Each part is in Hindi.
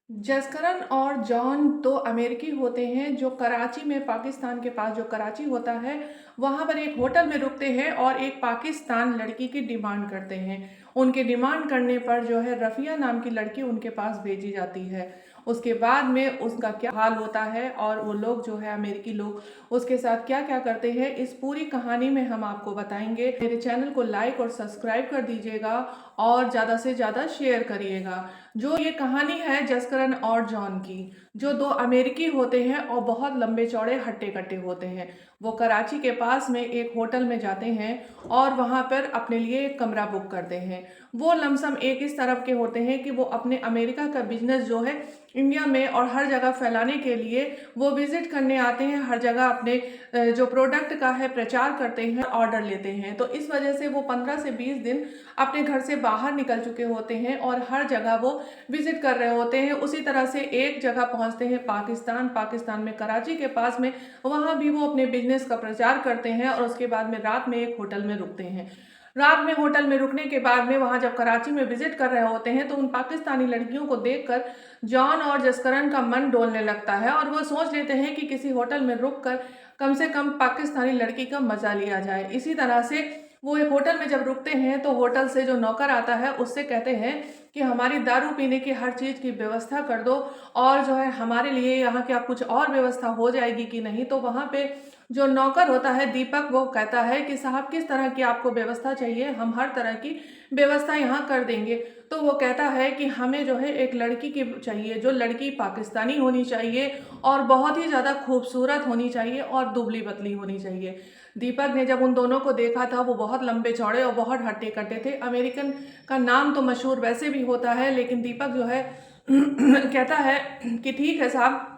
जसकरण और जॉन 2 अमेरिकी होते हैं जो कराची में पाकिस्तान के पास जो कराची होता है, वहाँ पर एक होटल में रुकते हैं और एक पाकिस्तान लड़की की डिमांड करते हैं। उनके डिमांड करने पर जो है रफ़िया नाम की लड़की उनके पास भेजी जाती है। उसके बाद में उसका क्या हाल होता है और वो लोग जो है अमेरिकी लोग उसके साथ क्या-क्या करते हैं, इस पूरी कहानी में हम आपको बताएँगे। मेरे चैनल को लाइक और सब्सक्राइब कर दीजिएगा और ज़्यादा से ज़्यादा शेयर करिएगा। जो ये कहानी है जसकरण और जॉन की, जो 2 अमेरिकी होते हैं और बहुत लंबे-चौड़े, हट्टे-कट्टे होते हैं। वो कराची के पास में एक होटल में जाते हैं और वहाँ पर अपने लिए एक कमरा बुक करते हैं। वो लमसम एक इस तरफ के होते हैं कि वो अपने अमेरिका का बिज़नेस जो है इंडिया में और हर जगह फैलाने के लिए वो विज़िट करने आते हैं, हर जगह अपने जो प्रोडक्ट का है प्रचार करते हैं, ऑर्डर लेते हैं। तो इस वजह से वो 15 से 20 दिन अपने घर से बाहर निकल चुके होते हैं और हर जगह वो विजिट कर रहे होते हैं। उसी तरह से एक जगह पहुंचते हैं पाकिस्तान, पाकिस्तान में कराची के पास में, वहाँ भी वो अपने बिजनेस का प्रचार करते हैं और उसके बाद में रात में एक होटल में रुकते हैं। रात में होटल में रुकने के बाद में वहाँ जब कराची में विजिट कर रहे होते हैं तो उन पाकिस्तानी लड़कियों को देखकर जॉन और जसकरण का मन डोलने लगता है और वो सोच लेते हैं कि किसी होटल में रुक कर कम से कम पाकिस्तानी लड़की का मजा लिया जाए। इसी तरह से वो एक होटल में जब रुकते हैं तो होटल से जो नौकर आता है उससे कहते हैं कि हमारी दारू पीने की हर चीज़ की व्यवस्था कर दो और जो है हमारे लिए यहाँ क्या कुछ और व्यवस्था हो जाएगी कि नहीं। तो वहाँ पे जो नौकर होता है दीपक, वो कहता है कि साहब किस तरह की आपको व्यवस्था चाहिए, हम हर तरह की व्यवस्था यहाँ कर देंगे। तो वो कहता है कि हमें जो है एक लड़की की चाहिए, जो लड़की पाकिस्तानी होनी चाहिए और बहुत ही ज़्यादा खूबसूरत होनी चाहिए और दुबली पतली होनी चाहिए। दीपक ने जब उन दोनों को देखा था, वो बहुत लंबे चौड़े और बहुत हट्टे-कट्टे थे। अमेरिकन का नाम तो मशहूर वैसे भी होता है, लेकिन दीपक जो है कहता है कि ठीक है साहब,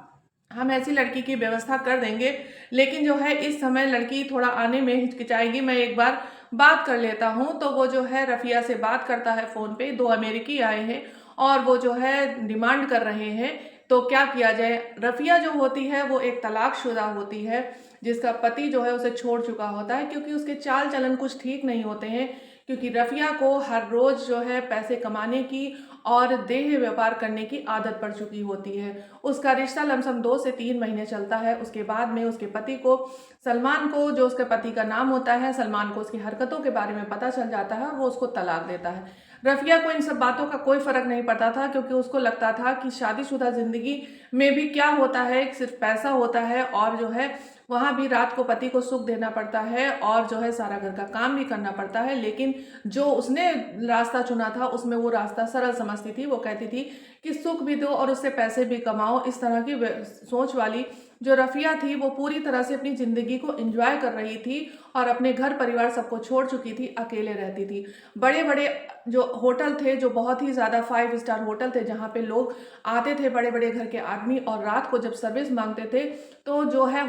हम ऐसी लड़की की व्यवस्था कर देंगे, लेकिन जो है इस समय लड़की थोड़ा आने में हिचकिचाएगी, मैं एक बार बात कर लेता हूँ। तो वो जो है रफ़िया से बात करता है फ़ोन पे। 2 अमेरिकी आए हैं और वो जो है डिमांड कर रहे हैं, तो क्या किया जाए। रफ़िया जो होती है वो एक तलाकशुदा होती है, जिसका पति जो है उसे छोड़ चुका होता है, क्योंकि उसके चाल चलन कुछ ठीक नहीं होते हैं। क्योंकि रफ़िया को हर रोज़ जो है पैसे कमाने की और देह व्यापार करने की आदत पड़ चुकी होती है। उसका रिश्ता लमसम 2 से 3 महीने चलता है। उसके बाद में उसके पति को, सलमान को, जो उसके पति का नाम होता है, सलमान को उसकी हरकतों के बारे में पता चल जाता है और वो उसको तलाक देता है। रफ़िया को इन सब बातों का कोई फ़र्क नहीं पड़ता था, क्योंकि उसको लगता था कि शादीशुदा ज़िंदगी में भी क्या होता है, सिर्फ़ पैसा होता है और जो है वहाँ भी रात को पति को सुख देना पड़ता है और जो है सारा घर का काम भी करना पड़ता है। लेकिन जो उसने रास्ता चुना था उसमें वो रास्ता सरल समझती थी। वो कहती थी कि सुख भी दो और उससे पैसे भी कमाओ। इस तरह की सोच वाली जो रफ़िया थी, वो पूरी तरह से अपनी ज़िंदगी को एंजॉय कर रही थी और अपने घर परिवार सबको छोड़ चुकी थी, अकेले रहती थी। बड़े-बड़े जो होटल थे, जो बहुत ही ज़्यादा 5 स्टार होटल थे, जहाँ पे लोग आते थे, बड़े-बड़े घर के आदमी, और रात को जब सर्विस मांगते थे तो जो है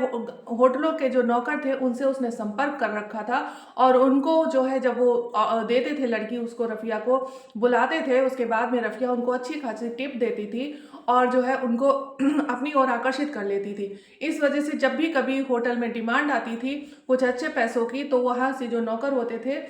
होटलों के जो नौकर थे उनसे उसने संपर्क कर रखा था और उनको जो है जब वो देते थे, लड़की उसको, रफ़िया को बुलाते थे, उसके बाद में रफ़िया उनको अच्छी खासी टिप देती थी और जो है उनको अपनी ओर आकर्षित कर लेती थी। इस वजह से जब भी कभी होटल में डिमांड आती थी कुछ अच्छे पैसों की, तो वहाँ से जो नौकर होते थे,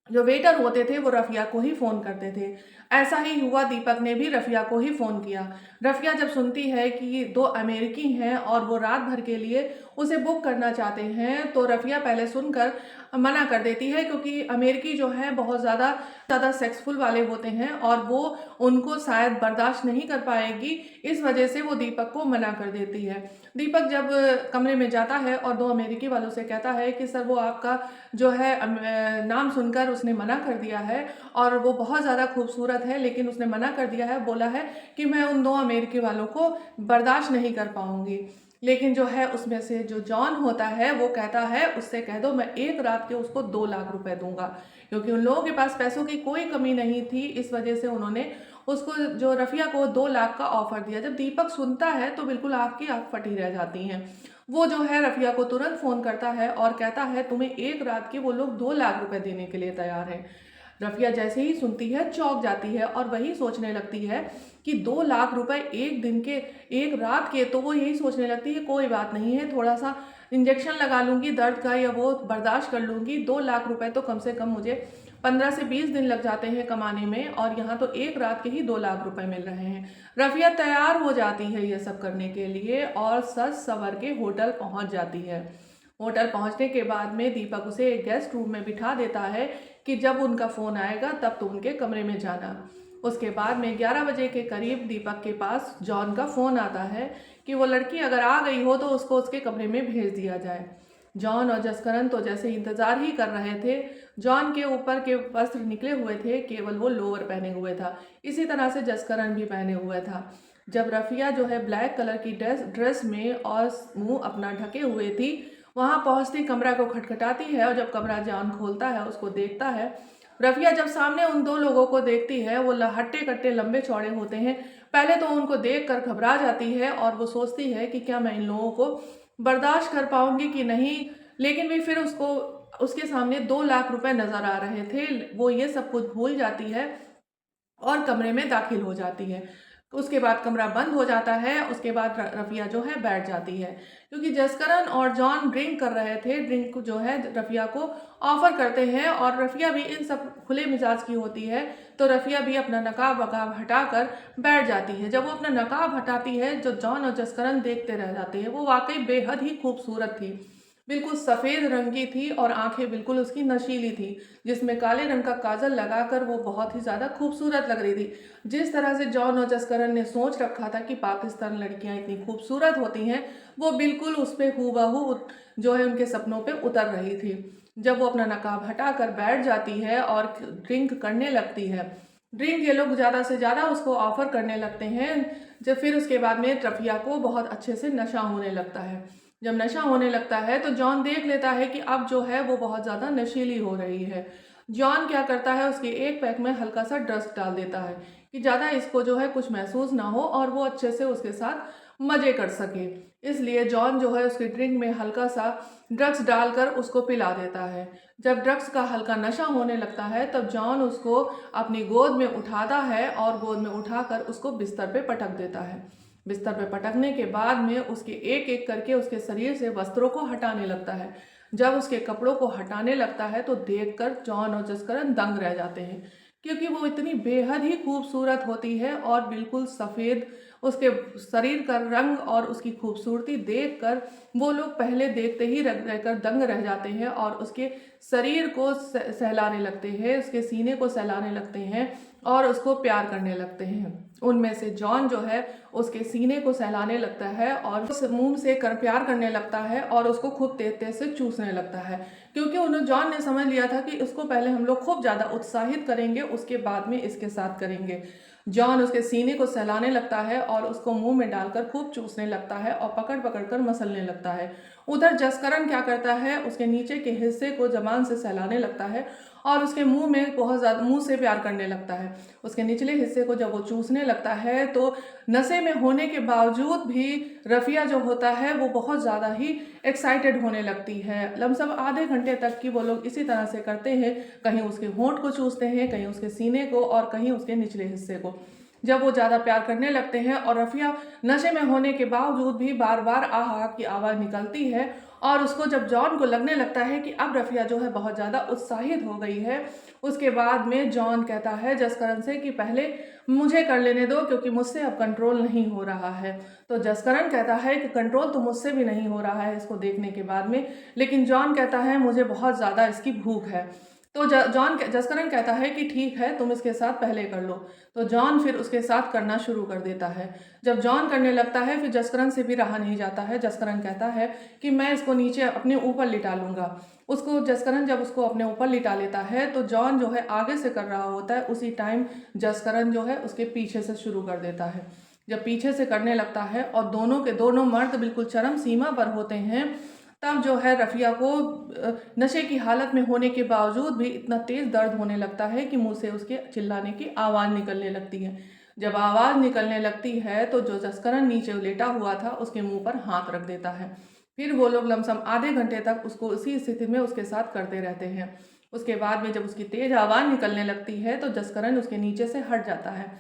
जो वेटर होते थे, वो रफ़िया को ही फ़ोन करते थे। ऐसा ही हुआ, दीपक ने भी रफ़िया को ही फ़ोन किया। रफ़िया जब सुनती है कि ये 2 अमेरिकी हैं और वो रात भर के लिए उसे बुक करना चाहते हैं, तो रफ़िया पहले सुनकर मना कर देती है, क्योंकि अमेरिकी जो हैं बहुत ज़्यादा सेक्सफुल वाले होते हैं और वो उनको शायद बर्दाश्त नहीं कर पाएगी। इस वजह से वो दीपक को मना कर देती है। दीपक जब कमरे में जाता है और 2 अमेरिकी वालों से कहता है कि सर, वो आपका जो है नाम सुनकर उसने मना कर दिया है और वो बहुत ज़्यादा खूबसूरत है, लेकिन उसने मना कर दिया है, बोला है कि मैं उन 2 अमेरिकी वालों को बर्दाश्त नहीं कर पाऊँगी। लेकिन जो है उसमें से जो जॉन होता है वो कहता है, उससे कह दो मैं एक रात के उसको 2 लाख रुपए दूँगा, क्योंकि उन लोगों के पास पैसों की कोई कमी नहीं थी। इस वजह से उन्होंने उसको, जो रफ़िया को, 2 लाख का ऑफ़र दिया। जब दीपक सुनता है तो बिल्कुल आँख की आँख फटी रह जाती हैं। वो जो है रफ़िया को तुरंत फ़ोन करता है और कहता है तुम्हें एक रात के वो लोग 2 लाख रुपए देने के लिए तैयार हैं। रफ़िया जैसे ही सुनती है चौंक जाती है और वही सोचने लगती है कि 2 लाख रुपए एक दिन के, एक रात के, तो वो यही सोचने लगती है कोई बात नहीं है, थोड़ा सा इंजेक्शन लगा लूँगी दर्द का या वो बर्दाश्त कर लूँगी, 2 लाख रुपए तो कम से कम मुझे 15 से 20 दिन लग जाते हैं कमाने में, और यहाँ तो एक रात के ही 2 लाख रुपए मिल रहे हैं। रफ़िया तैयार हो जाती है ये सब करने के लिए और सज सवर के होटल पहुँच जाती है। होटल पहुँचने के बाद में दीपक उसे एक गेस्ट रूम में बिठा देता है कि जब उनका फ़ोन आएगा तब तुम उनके कमरे में जाना। उसके बाद में 11 बजे के करीब दीपक के पास जॉन का फ़ोन आता है कि वो लड़की अगर आ गई हो तो उसको उसके कमरे में भेज दिया जाए। जॉन और जसकरण तो जैसे इंतज़ार ही कर रहे थे। जॉन के ऊपर के वस्त्र निकले हुए थे, केवल वो लोअर पहने हुए था। इसी तरह से जसकरण भी पहने हुए था। जब रफ़िया जो है ब्लैक कलर की ड्रेस में और मुंह अपना ढके हुए थी, वहाँ पहुँचती कमरा को खटखटाती है, और जब कमरा जॉन खोलता है उसको देखता है। रफ़िया जब सामने उन 2 लोगों को देखती है, वो हट्टे कट्टे लंबे चौड़े होते हैं। पहले तो उनको देखकर घबरा जाती है और वो सोचती है कि क्या मैं इन लोगों को बर्दाश्त कर पाऊंगी कि नहीं, लेकिन भी फिर उसको उसके सामने 2 लाख रुपए नज़र आ रहे थे। वो ये सब कुछ भूल जाती है और कमरे में दाखिल हो जाती है। उसके बाद कमरा बंद हो जाता है। उसके बाद रफ़िया जो है बैठ जाती है, क्योंकि जसकरण और जॉन ड्रिंक कर रहे थे। ड्रिंक जो है रफ़िया को ऑफ़र करते हैं, और रफ़िया भी इन सब खुले मिजाज की होती है, तो रफ़िया भी अपना नकाब वकाब हटाकर बैठ जाती है। जब वो अपना नकाब हटाती है, जो जॉन और जसकरण देखते रह जाते हैं। वो वाकई बेहद ही खूबसूरत थी, बिल्कुल सफ़ेद रंग की थी, और आंखें बिल्कुल उसकी नशीली थी, जिसमें काले रंग का काजल लगाकर वो बहुत ही ज़्यादा खूबसूरत लग रही थी। जिस तरह से जॉन और जसकरण ने सोच रखा था कि पाकिस्तान लड़कियां इतनी खूबसूरत होती हैं, वो बिल्कुल उस पर हूबहू जो है उनके सपनों पे उतर रही थी। जब वो अपना नकाब हटाकर बैठ जाती है और ड्रिंक करने लगती है, ड्रिंक ये लोग ज़्यादा से ज़्यादा उसको ऑफ़र करने लगते हैं। जब फिर उसके बाद में रफ़िया को बहुत अच्छे से नशा होने लगता है। जब नशा होने लगता है तो जॉन देख लेता है कि अब जो है वो बहुत ज़्यादा नशीली हो रही है। जॉन क्या करता है, उसके एक पैक में हल्का सा ड्रग्स डाल देता है कि ज़्यादा इसको जो है कुछ महसूस ना हो और वो अच्छे से उसके साथ मज़े कर सके। इसलिए जॉन जो है उसके ड्रिंक में हल्का सा ड्रग्स डालकर उसको पिला देता है। जब ड्रग्स का हल्का नशा होने लगता है तब जॉन उसको अपनी गोद में उठाता है और गोद में उठाकर उसको बिस्तर पे पटक देता है। बिस्तर पे पटकने के बाद में उसके एक एक करके उसके शरीर से वस्त्रों को हटाने लगता है। जब उसके कपड़ों को हटाने लगता है तो देखकर जॉन और जसकरण दंग रह जाते हैं, क्योंकि वो इतनी बेहद ही खूबसूरत होती है और बिल्कुल सफ़ेद उसके शरीर का रंग और उसकी खूबसूरती देखकर वो लोग पहले देखते ही रहकर दंग रह जाते हैं और उसके शरीर को सहलाने लगते हैं, उसके सीने को सहलाने लगते हैं और उसको प्यार करने लगते हैं। उनमें से जॉन जो है उसके सीने को सहलाने लगता है और उस मुंह से प्यार करने लगता है और उसको खूब तेज तेज से चूसने लगता है, क्योंकि उन्हें जॉन ने समझ लिया था कि इसको पहले हम लोग खूब ज़्यादा उत्साहित करेंगे, उसके बाद में इसके साथ करेंगे। जॉन उसके सीने को सहलाने लगता है और उसको मुंह में डालकर खूब चूसने लगता है और पकड़ पकड़ कर मसलने लगता है। उधर जसकरण क्या करता है, उसके नीचे के हिस्से को जबान से सहलाने लगता है और उसके मुंह में बहुत ज़्यादा मुंह से प्यार करने लगता है। उसके निचले हिस्से को जब वो चूसने लगता है तो नशे में होने के बावजूद भी रफ़िया जो होता है वो बहुत ज़्यादा ही एक्साइटेड होने लगती है। लमसम आधे घंटे तक की वो लोग इसी तरह से करते हैं, कहीं उसके होंठ को चूसते हैं, कहीं उसके सीने को और कहीं उसके निचले हिस्से को। जब वो ज़्यादा प्यार करने लगते हैं और रफ़िया नशे में होने के बावजूद भी बार बार आह आह की आवाज़ निकलती है, और उसको जब जॉन को लगने लगता है कि अब रफ़िया जो है बहुत ज़्यादा उत्साहित हो गई है, उसके बाद में जॉन कहता है जसकरण से कि पहले मुझे कर लेने दो, क्योंकि मुझसे अब कंट्रोल नहीं हो रहा है। तो जसकरण कहता है कि कंट्रोल तो मुझसे भी नहीं हो रहा है इसको देखने के बाद में, लेकिन जॉन कहता है मुझे बहुत ज़्यादा इसकी भूख है। तो जसकरण कहता है कि ठीक है, तुम इसके साथ पहले कर लो। तो जॉन फिर उसके साथ करना शुरू कर देता है। जब जॉन करने लगता है फिर जसकरण से भी रहा नहीं जाता है। जसकरण कहता है कि मैं इसको नीचे अपने ऊपर लिटा लूँगा। उसको जसकरण जब उसको अपने ऊपर लिटा लेता है तो जॉन जो है आगे से कर रहा होता है, उसी टाइम जसकरण जो है उसके पीछे से शुरू कर देता है। जब पीछे से करने लगता है और दोनों के दोनों मर्द बिल्कुल चरम सीमा पर होते हैं, तब जो है रफ़िया को नशे की हालत में होने के बावजूद भी इतना तेज़ दर्द होने लगता है कि मुंह से उसके चिल्लाने की आवाज़ निकलने लगती है। जब आवाज़ निकलने लगती है तो जो जसकरण नीचे लेटा हुआ था उसके मुंह पर हाथ रख देता है। फिर वो लोग लमसम आधे घंटे तक उसको उसी स्थिति में उसके साथ करते रहते हैं। उसके बाद में जब उसकी तेज़ आवाज़ निकलने लगती है तो जसकरण उसके नीचे से हट जाता है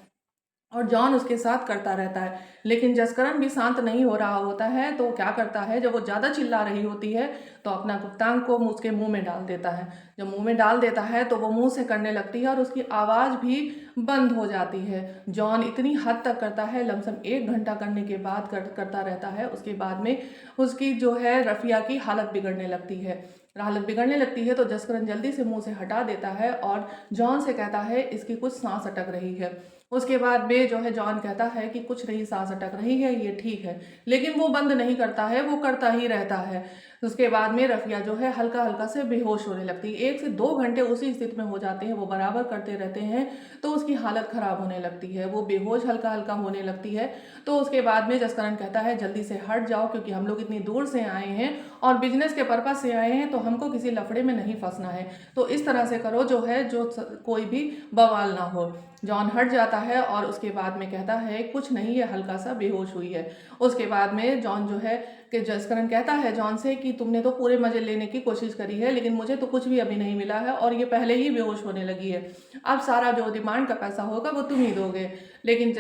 और जॉन उसके साथ करता रहता है। लेकिन जसकरण भी शांत नहीं हो रहा होता है, तो क्या करता है, जब वो ज़्यादा चिल्ला रही होती है तो अपना गुप्तांग को उसके मुंह में डाल देता है। जब मुंह में डाल देता है तो वो मुंह से करने लगती है और उसकी आवाज़ भी बंद हो जाती है। जॉन इतनी हद तक करता है, लमसम 1 घंटा करने के बाद करता रहता है। उसके बाद में उसकी जो है रफ़िया की हालत बिगड़ने लगती है। हालत बिगड़ने लगती है तो जसकरण जल्दी से मुंह से हटा देता है और जॉन से कहता है इसकी कुछ सांस अटक रही है। उसके बाद में जो है जॉन कहता है कि कुछ नहीं, सांस अटक रही है, ये ठीक है। लेकिन वो बंद नहीं करता है, वो करता ही रहता है। उसके बाद में रफ़िया जो है हल्का हल्का से बेहोश होने लगती है। 1 से 2 घंटे उसी स्थिति में हो जाते हैं, वो बराबर करते रहते हैं, तो उसकी हालत ख़राब होने लगती है, वो बेहोश हल्का हल्का होने लगती है। तो उसके बाद में जसकरण कहता है जल्दी से हट जाओ, क्योंकि हम लोग इतनी दूर से आए हैं और बिजनेस के पर्पज़ से आए हैं, तो हमको किसी लफड़े में नहीं फंसना है। तो इस तरह से करो जो है, जो कोई भी बवाल ना हो। जॉन हट जाता है और उसके बाद में कहता है कुछ नहीं, ये हल्का सा बेहोश हुई है। उसके बाद में जॉन जो है कि जसकरण कहता है जॉन से कि तुमने तो पूरे मज़े लेने की कोशिश करी है, लेकिन मुझे तो कुछ भी अभी नहीं मिला है और ये पहले ही बेहोश होने लगी है। अब सारा जो डिमांड का पैसा होगा वो तुम ही दोगे। लेकिन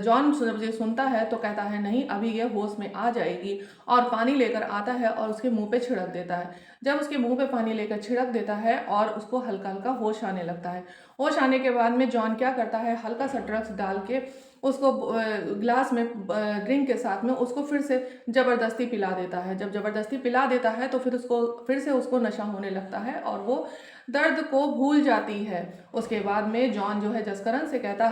जॉन जब ये सुनता है तो कहता है नहीं, अभी ये होश में आ जाएगी, और पानी लेकर आता है और उसके मुंह पे छिड़क देता है। जब उसके मुंह पे पानी लेकर छिड़क देता है और उसको हल्का हल्का होश आने लगता है। होश आने के बाद में जॉन क्या करता है, हल्का सा ड्रग्स डाल के उसको ग्लास में ड्रिंक के साथ में उसको फिर से ज़बरदस्ती पिला देता है। जब ज़बरदस्ती पिला देता है तो फिर से उसको नशा होने लगता है और वो दर्द को भूल जाती है। उसके बाद में जॉन जो है जसकरण से कहता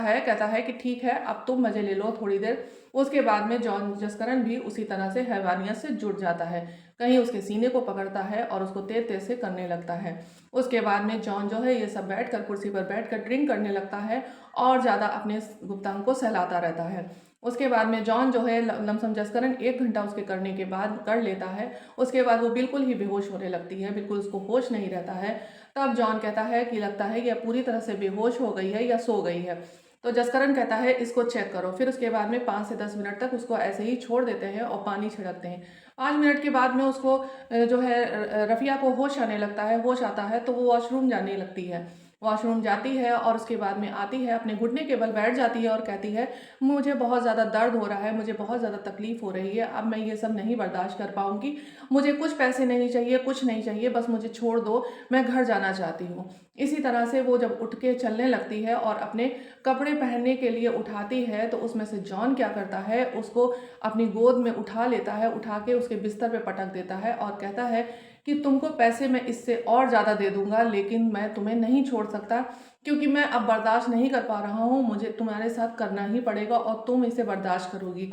है कि ठीक है, अब तुम मज़े ले लो थोड़ी देर। उसके बाद में जॉन जसकरण भी उसी तरह से हैवानियत से जुड़ जाता है, कहीं उसके सीने को पकड़ता है और उसको तेज तेज से करने लगता है। उसके बाद में जॉन जो है ये सब बैठकर कुर्सी पर बैठकर ड्रिंक करने लगता है और ज़्यादा अपने गुप्तांग को सहलाता रहता है। उसके बाद में जॉन जो है लमसम जसकरण 1 घंटा उसके करने के बाद कर लेता है। उसके बाद वो बिल्कुल ही बेहोश होने लगती है, बिल्कुल उसको होश नहीं रहता है। तब जॉन कहता है कि लगता है यह पूरी तरह से बेहोश हो गई है या सो गई है। तो जसकरण कहता है इसको चेक करो। फिर उसके बाद में 5 से 10 मिनट तक उसको ऐसे ही छोड़ देते हैं और पानी छिड़कते हैं। 5 मिनट के बाद में उसको जो है रफ़िया को होश आने लगता है, होश आता है तो वो वॉशरूम जाने लगती है। वॉशरूम जाती है और उसके बाद में आती है, अपने घुटने के बल बैठ जाती है और कहती है मुझे बहुत ज़्यादा दर्द हो रहा है, मुझे बहुत ज़्यादा तकलीफ़ हो रही है, अब मैं ये सब नहीं बर्दाश्त कर पाऊँगी। मुझे कुछ पैसे नहीं चाहिए, कुछ नहीं चाहिए, बस मुझे छोड़ दो, मैं घर जाना चाहती हूँ। इसी तरह से वो जब उठ के चलने लगती है और अपने कपड़े पहनने के लिए उठाती है, तो उसमें से जॉन क्या करता है, उसको अपनी गोद में उठा लेता है, उठा के उसके बिस्तर पे पटक देता है और कहता है कि तुमको पैसे मैं इससे और ज़्यादा दे दूंगा, लेकिन मैं तुम्हें नहीं छोड़ सकता, क्योंकि मैं अब बर्दाश्त नहीं कर पा रहा हूँ, मुझे तुम्हारे साथ करना ही पड़ेगा और तुम इसे बर्दाश्त करोगी।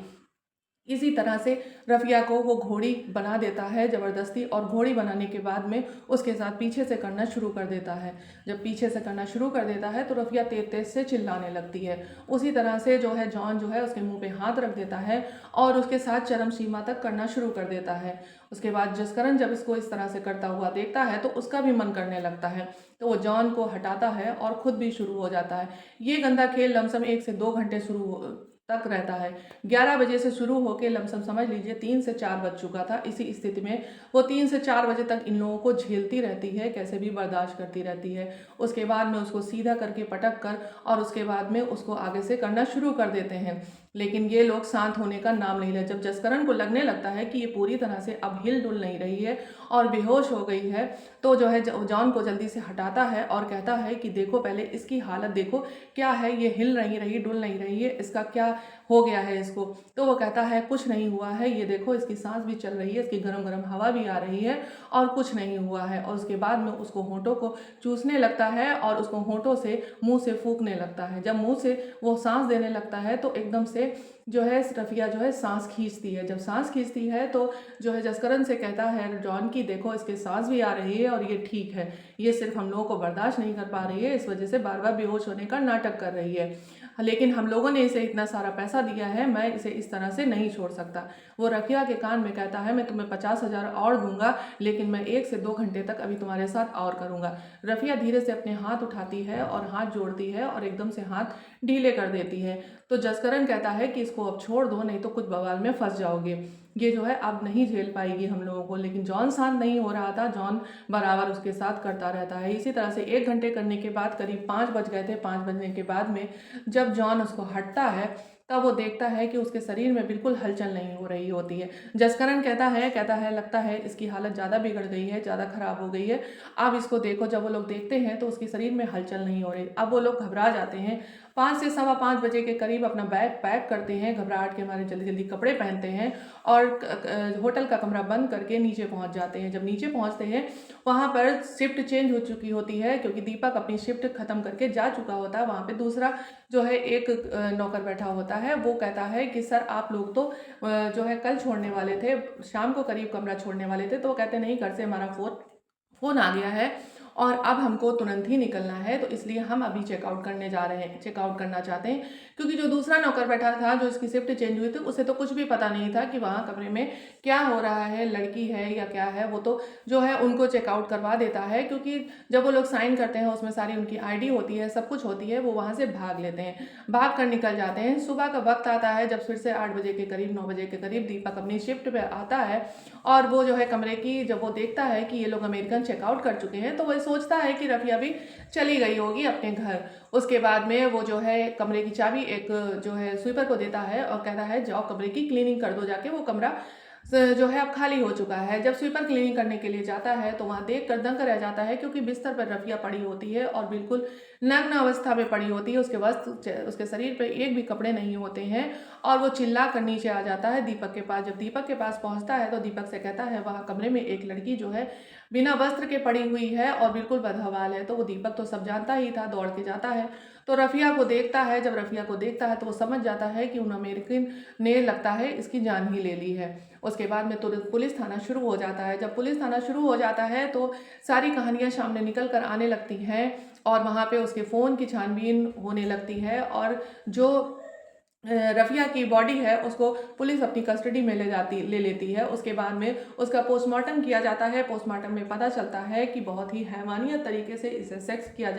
इसी तरह से रफ़िया को वो घोड़ी बना देता है ज़बरदस्ती, और घोड़ी बनाने के बाद में उसके साथ पीछे से करना शुरू कर देता है। जब पीछे से करना शुरू कर देता है तो रफ़िया तेज तेज से चिल्लाने लगती है। उसी तरह से जो है जॉन जो है उसके मुंह पे हाथ रख देता है और उसके साथ चरम सीमा तक करना शुरू कर देता है। उसके बाद जसकरण जब इसको इस तरह से करता हुआ देखता है तो उसका भी मन करने लगता है, तो वो जॉन को हटाता है और खुद भी शुरू हो जाता है। ये गंदा खेल लमसम 1 से 2 घंटे तक रहता है। 11 बजे से शुरू होकर लमसम समझ लीजिए 3 से 4 बज चुका था। इसी स्थिति में वो 3 से 4 बजे तक इन लोगों को झेलती रहती है, कैसे भी बर्दाश्त करती रहती है। उसके बाद में उसको सीधा करके पटक कर और उसके बाद में उसको आगे से करना शुरू कर देते हैं। लेकिन ये लोग शांत होने का नाम नहीं ले। जब जसकरण को लगने लगता है कि ये पूरी तरह से अब हिल डुल नहीं रही है और बेहोश हो गई है, तो जो है जॉन को जल्दी से हटाता है और कहता है कि देखो पहले इसकी हालत देखो, क्या है, ये हिल नहीं रही, डुल नहीं रही है, इसका क्या हो गया है इसको। तो वो कहता है कुछ नहीं हुआ है, ये देखो इसकी सांस भी चल रही है, इसकी गर्म गर्म हवा भी आ रही है और कुछ नहीं हुआ है। और उसके बाद में उसको होंठों को चूसने लगता है और उसको होंठों से मुंह से फूंकने लगता है। जब मुंह से वो सांस देने लगता है तो एकदम से जो है रफ़िया जो है सांस खींचती है। जब सांस खींचती है तो जो है जसकरण से कहता है जॉन की देखो इसके सांस भी आ रही है और ये ठीक है, ये सिर्फ हम लोगों को बर्दाश्त नहीं कर पा रही है, इस वजह से बार बार बेहोश होने का नाटक कर रही है, लेकिन हम लोगों ने इसे इतना सारा पैसा दिया है, मैं इसे इस तरह से नहीं छोड़ सकता। वो रफ़िया के कान में कहता है मैं तुम्हें 50,000 और दूंगा, लेकिन मैं 1 से 2 घंटे तक अभी तुम्हारे साथ और करूंगा। रफ़िया धीरे से अपने हाथ उठाती है और हाथ जोड़ती है और एकदम से हाथ ढीले कर देती है। तो जसकरण कहता है कि इसको अब छोड़ दो, नहीं तो कुछ बवाल में फंस जाओगे, ये जो है अब नहीं झेल पाएगी हम लोगों को। लेकिन जॉन शांत नहीं हो रहा था, जॉन बराबर उसके साथ करता रहता है। इसी तरह से 1 घंटे करने के बाद करीब 5 बज गए थे। 5 बजने के बाद में जब जॉन उसको हटता है, तब वो देखता है कि उसके शरीर में बिल्कुल हलचल नहीं हो रही होती है। जसकरण कहता है लगता है इसकी हालत ज़्यादा बिगड़ गई है, ज़्यादा खराब हो गई है, अब इसको देखो। जब वो लोग देखते हैं तो उसके शरीर में हलचल नहीं हो रही। अब वो लोग घबरा जाते हैं। 5 से सवा 5 बजे के करीब अपना बैग पैक करते हैं, घबराहट के मारे जल्दी जल्दी कपड़े पहनते हैं और होटल का कमरा बंद करके नीचे पहुंच जाते हैं। जब नीचे पहुंचते हैं, वहां पर शिफ्ट चेंज हो चुकी होती है, क्योंकि दीपक अपनी शिफ्ट खत्म करके जा चुका होता है। वहां पे दूसरा जो है एक नौकर बैठा होता है। वो कहता है कि सर आप लोग तो जो है कल छोड़ने वाले थे, शाम को करीब कमरा छोड़ने वाले थे। तो वो कहते नहीं, घर से हमारा फोन आ गया है और अब हमको तुरंत ही निकलना है, तो इसलिए हम अभी चेकआउट करने जा रहे हैं, चेकआउट करना चाहते हैं। क्योंकि जो दूसरा नौकर बैठा था, जो इसकी शिफ्ट चेंज हुई थी, उसे तो कुछ भी पता नहीं था कि वहाँ कमरे में क्या हो रहा है, लड़की है या क्या है। वो तो जो है उनको चेकआउट करवा देता है, क्योंकि जब वो लोग साइन करते हैं उसमें सारी उनकी आईडी होती है, सब कुछ होती है। वो वहाँ से भाग लेते हैं, भाग कर निकल जाते हैं। सुबह का वक्त आता है जब फिर से 8 बजे के करीब, 9 बजे के करीब दीपक अपनी शिफ्ट पे आता है और वो जो है कमरे की, जब वो देखता है कि ये लोग अमेरिकन चेकआउट कर चुके हैं, तो वो सोचता है कि रफिया भी चली गई होगी अपने घर। उसके बाद में वो जो है कमरे की चाबी एक जो है स्वीपर को देता है और कहता है जाओ कमरे की क्लीनिंग कर दो जाके। वो कमरा जो है अब खाली हो चुका है। जब स्वीपर क्लीनिंग करने के लिए जाता है तो वहां देख कर दंग रह जाता है, क्योंकि बिस्तर पर रफिया पड़ी होती है और बिल्कुल नग्न अवस्था में पड़ी होती है। उसके शरीर पे एक भी कपड़े नहीं होते हैं और वो चिल्ला कर नीचे आ जाता है दीपक के पास। जब दीपक के पास पहुंचता है तो दीपक से कहता है वहाँ कमरे में एक लड़की जो है बिना वस्त्र के पड़ी हुई है और बिल्कुल बदहवाल है। तो वो दीपक तो सब जानता ही था, दौड़ के जाता है तो रफिया को देखता है। जब रफिया को देखता है तो वो समझ जाता है कि उन अमेरिकन ने लगता है इसकी जान ही ले ली है। उसके बाद में तुरंत पुलिस थाना शुरू हो जाता है। जब पुलिस थाना शुरू हो जाता है तो सारी कहानियां सामने निकल कर आने लगती हैं और वहाँ पे उसके फ़ोन की छानबीन होने लगती है और जो रफिया की बॉडी है उसको पुलिस अपनी कस्टडी में ले लेती है। उसके बाद में उसका पोस्टमार्टम किया जाता है। पोस्टमार्टम में पता चलता है कि बहुत ही हैवानियत तरीके से इसे सेक्स किया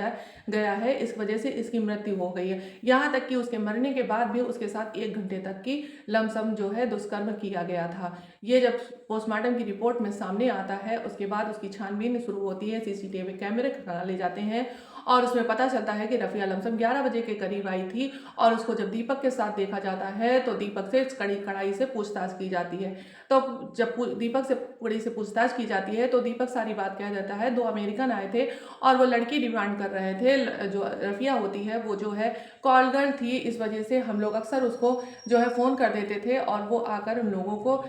गया है, इस वजह से इसकी मृत्यु हो गई है। यहाँ तक कि उसके मरने के बाद भी उसके साथ 1 घंटे तक की लमसम जो है दुष्कर्म किया गया था। ये जब पोस्टमार्टम की रिपोर्ट में सामने आता है, उसके बाद उसकी छानबीन शुरू होती है, सीसीटीवी कैमरे ले जाते हैं और उसमें पता चलता है कि रफिया लमसम 11 बजे के करीब आई थी और उसको जब दीपक के साथ देखा जाता है तो दीपक से कड़ाई से पूछताछ की जाती है। तो जब दीपक से कड़ी से पूछताछ की जाती है तो दीपक सारी बात कह देता है। 2 अमेरिकन आए थे और वो लड़की डिमांड कर रहे थे। जो रफिया होती है वो जो है कॉल गर्ल थी, इस वजह से हम लोग अक्सर उसको जो है फ़ोन कर देते थे और वो आकर उन लोगों को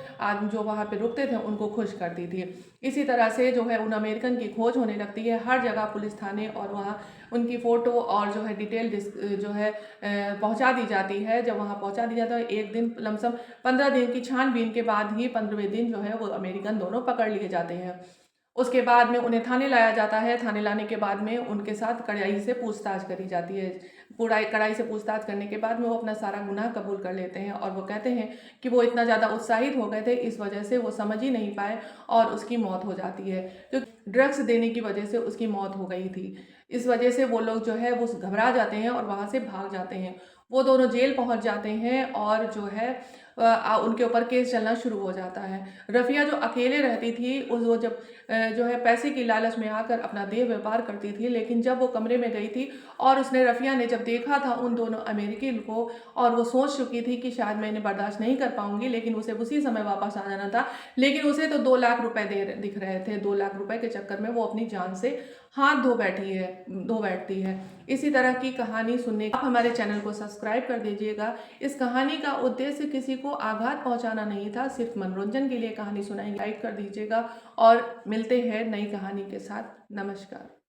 जो वहाँ पे रुकते थे उनको खुश करती थी। इसी तरह से जो है उन अमेरिकन की खोज होने लगती है हर जगह, पुलिस थाने, और वहाँ उनकी फ़ोटो और जो है डिटेल जो है पहुंचा दी जाती है। जब वहाँ पहुंचा दी जाता है, एक दिन लमसम 15 दिन की छानबीन के बाद ही 15वें दिन जो है वो अमेरिकन दोनों पकड़ लिए जाते हैं। उसके बाद में उन्हें थाने लाया जाता है। थाने लाने के बाद में उनके साथ कड़ाई से पूछताछ करी जाती है। पूरा कड़ाई से पूछताछ करने के बाद में वो अपना सारा गुनाह कबूल कर लेते हैं और वो कहते हैं कि वो इतना ज़्यादा उत्साहित हो गए थे, इस वजह से वो समझ ही नहीं पाए और उसकी मौत हो जाती है, क्योंकि ड्रग्स देने की वजह से उसकी मौत हो गई थी। इस वजह से वो लोग जो है वो घबरा जाते हैं और वहाँ से भाग जाते हैं। वो दोनों जेल पहुँच जाते हैं और जो है उनके ऊपर केस चलना शुरू हो जाता है। रफिया जो अकेले रहती थी वो जब जो है पैसे की लालच में आकर अपना देह व्यापार करती थी, लेकिन जब वो कमरे में गई थी और रफिया ने जब देखा था उन दोनों अमेरिकी को, और वो सोच चुकी थी कि शायद मैं इन्हें बर्दाश्त नहीं कर पाऊंगी, लेकिन उसे उसी समय वापस आ जाना था। लेकिन उसे तो 2 लाख रुपए दिख रहे थे। 2 लाख रुपए के चक्कर में वो अपनी जान से हाथ धो बैठती है। इसी तरह की कहानी सुनने आप हमारे चैनल को सब्सक्राइब कर दीजिएगा। इस कहानी का उद्देश्य किसी को आघात पहुंचाना नहीं था, सिर्फ मनोरंजन के लिए कहानी सुनाई। लाइक कर दीजिएगा और मिलते हैं नई कहानी के साथ। नमस्कार।